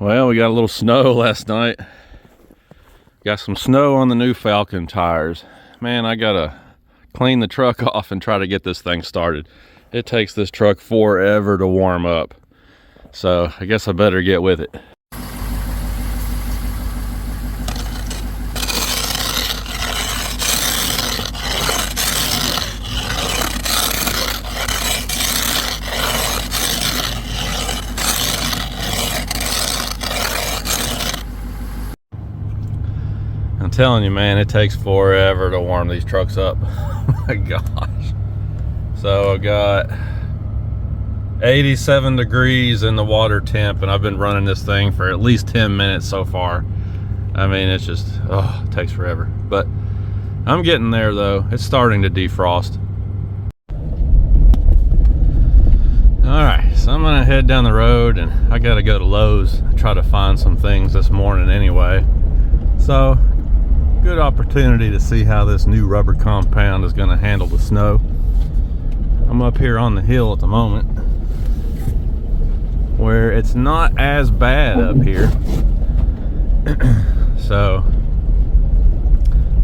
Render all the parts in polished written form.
Well, we got a little snow last night. Got some snow on the new Falken tires. Man, I gotta clean the truck off and try to get this thing started. It takes this truck forever to warm up. So I guess I better get with it. I'm telling you, man, it takes forever to warm these trucks up. Oh my gosh. So I got 87 degrees in the water temp, and I've been running this thing for at least 10 minutes so far. I mean, it's just, oh, it takes forever. But I'm getting there though. It's starting to defrost. All right, so I'm gonna head down the road, and I gotta go to Lowe's, try to find some things this morning anyway. So, good opportunity to see how this new rubber compound is gonna handle the snow. I'm up here on the hill at the moment, where it's not as bad up here. So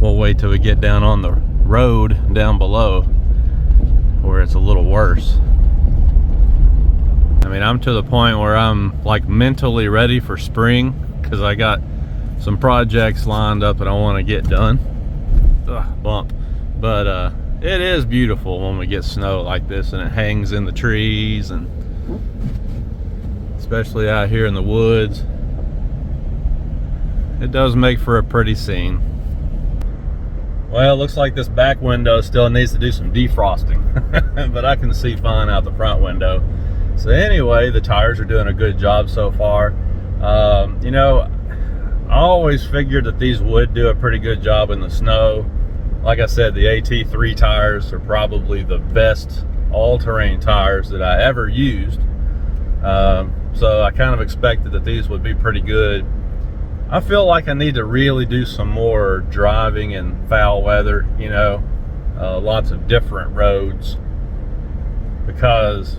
we'll wait till we get down on the road down below, where it's a little worse. I mean, I'm to the point where I'm like mentally ready for spring, because I got some projects lined up that I want to get done. Ugh, bump. But it is beautiful when we get snow like this and it hangs in the trees, and especially out here in the woods, it does make for a pretty scene. Well, it looks like this back window still needs to do some defrosting, but I can see fine out the front window. So anyway, the tires are doing a good job so far. You know, I always figured that these would do a pretty good job in the snow. Like I said, the AT3 tires are probably the best all-terrain tires that I ever used. So I kind of expected that these would be pretty good. I feel like I need to really do some more driving in foul weather, you know, lots of different roads, because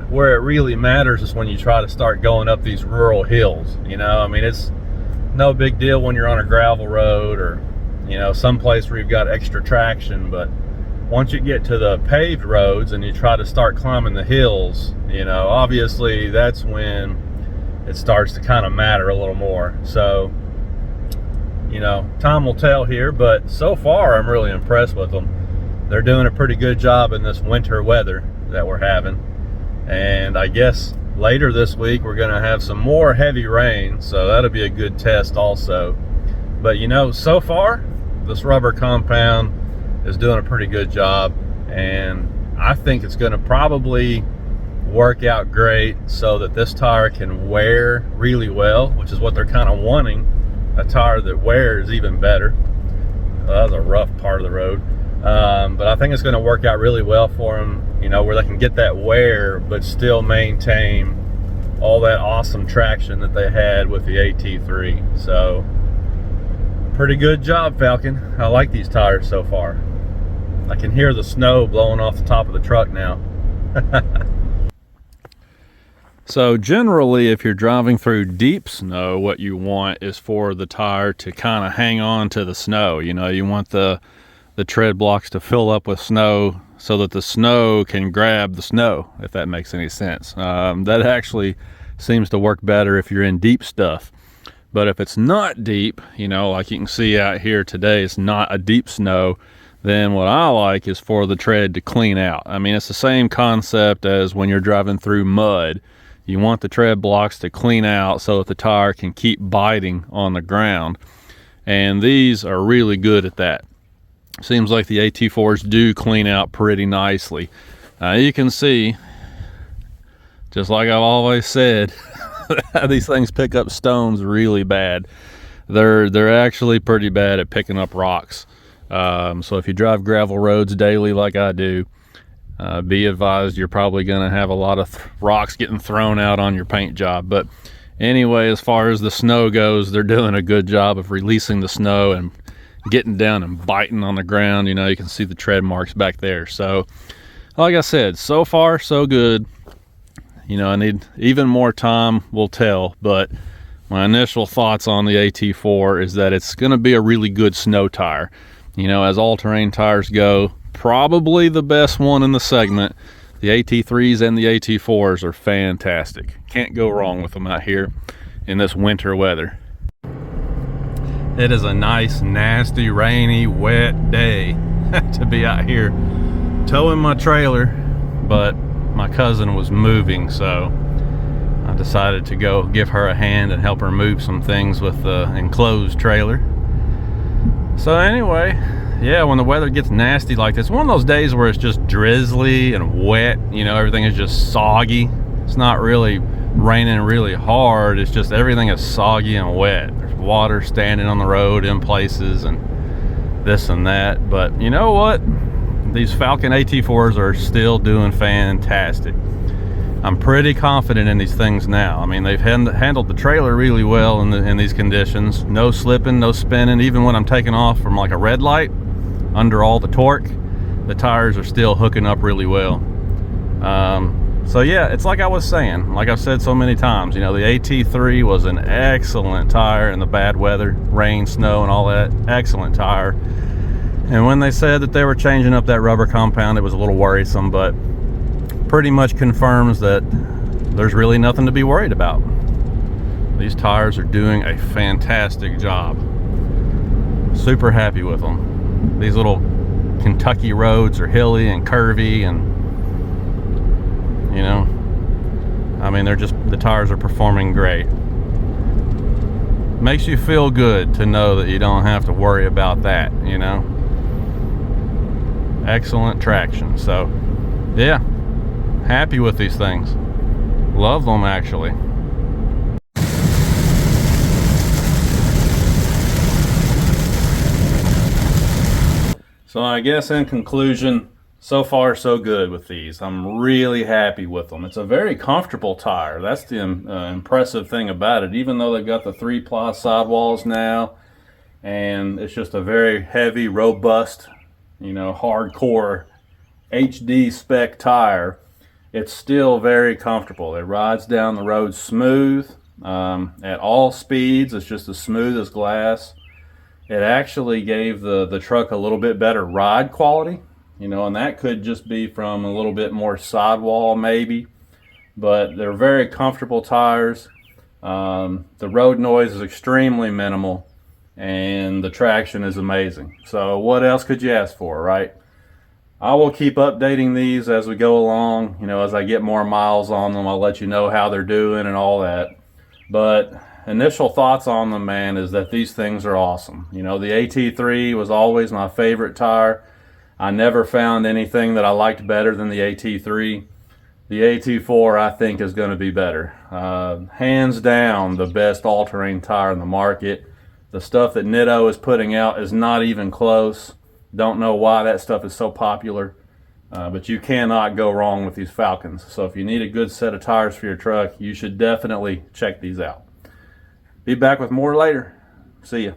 where it really matters is when you try to start going up these rural hills, you know. I mean, it's no big deal when you're on a gravel road or, you know, someplace where you've got extra traction, but once you get to the paved roads and you try to start climbing the hills, you know, obviously that's when it starts to kind of matter a little more. So, you know, time will tell here, but so far I'm really impressed with them. They're doing a pretty good job in this winter weather that we're having. And I guess later this week we're going to have some more heavy rain, so that'll be a good test also. But you know, so far this rubber compound is doing a pretty good job, and I think it's going to probably work out great so that this tire can wear really well, which is what they're kind of wanting, a tire that wears even better. That was a rough part of the road, but I think it's going to work out really well for them, you know, where they can get that wear but still maintain all that awesome traction that they had with the AT3. So pretty good job, Falken. I like these tires so far. I can hear the snow blowing off the top of the truck now. So generally, if you're driving through deep snow, what you want is for the tire to kind of hang on to the snow. You know, you want the tread blocks to fill up with snow so that the snow can grab the snow, if that makes any sense. That actually seems to work better if you're in deep stuff. But if it's not deep, you know, like you can see out here today, it's not a deep snow, then what I like is for the tread to clean out. I mean, it's the same concept as when you're driving through mud. You want the tread blocks to clean out so that the tire can keep biting on the ground. And these are really good at that. Seems like the AT4s do clean out pretty nicely. You can see, just like I've always said, these things pick up stones really bad. They're actually pretty bad at picking up rocks. So if you drive gravel roads daily like I do, be advised you're probably going to have a lot of rocks getting thrown out on your paint job. But anyway, as far as the snow goes, they're doing a good job of releasing the snow and getting down and biting on the ground. You know, you can see the tread marks back there. So like I said, so far so good. You know, I need even more time will tell, but my initial thoughts on the AT4 is that it's going to be a really good snow tire. You know, as all-terrain tires go, probably the best one in the segment. The AT3s and the AT4s are fantastic. Can't go wrong with them out here in this winter weather. It is a nice, nasty, rainy, wet day to be out here towing my trailer, but my cousin was moving, so I decided to go give her a hand and help her move some things with the enclosed trailer. So anyway, yeah, when the weather gets nasty like this, one of those days where it's just drizzly and wet, you know, everything is just soggy. It's not really raining really hard, it's just everything is soggy and wet. There's water standing on the road in places and this and that. But you know what? These Falken AT4s are still doing fantastic. I'm pretty confident in these things now. I mean, they've handled the trailer really well in these conditions. No slipping, no spinning. Even when I'm taking off from like a red light, under all the torque, the tires are still hooking up really well. So yeah, it's like I was saying, like I've said so many times, you know, the AT3 was an excellent tire in the bad weather, rain, snow, and all that. Excellent tire. And when they said that they were changing up that rubber compound, it was a little worrisome, but pretty much confirms that there's really nothing to be worried about. These tires are doing a fantastic job. Super happy with them. These little Kentucky roads are hilly and curvy, and you know, I mean, the tires are performing great. Makes you feel good to know that you don't have to worry about that, you know. Excellent traction. So yeah, happy with these things. Love them, actually. So I guess in conclusion, so far so good with these. I'm really happy with them. It's a very comfortable tire. That's the impressive thing about it. Even though they've got the 3-ply sidewalls now, and it's just a very heavy, robust, you know, hardcore HD spec tire, it's still very comfortable. It rides down the road smooth at all speeds. It's just as smooth as glass. It actually gave the truck a little bit better ride quality, you know, and that could just be from a little bit more sidewall maybe, but they're very comfortable tires. The road noise is extremely minimal, and the traction is amazing. So what else could you ask for, right? I will keep updating these as we go along. You know, as I get more miles on them, I'll let you know how they're doing and all that. But initial thoughts on them, man, is that these things are awesome. You know, the AT3 was always my favorite tire. I never found anything that I liked better than the AT3. The AT4, I think, is going to be better. Hands down, the best all-terrain tire in the market. The stuff that Nitto is putting out is not even close. Don't know why that stuff is so popular, but you cannot go wrong with these Falkens. So if you need a good set of tires for your truck, you should definitely check these out. Be back with more later. See ya.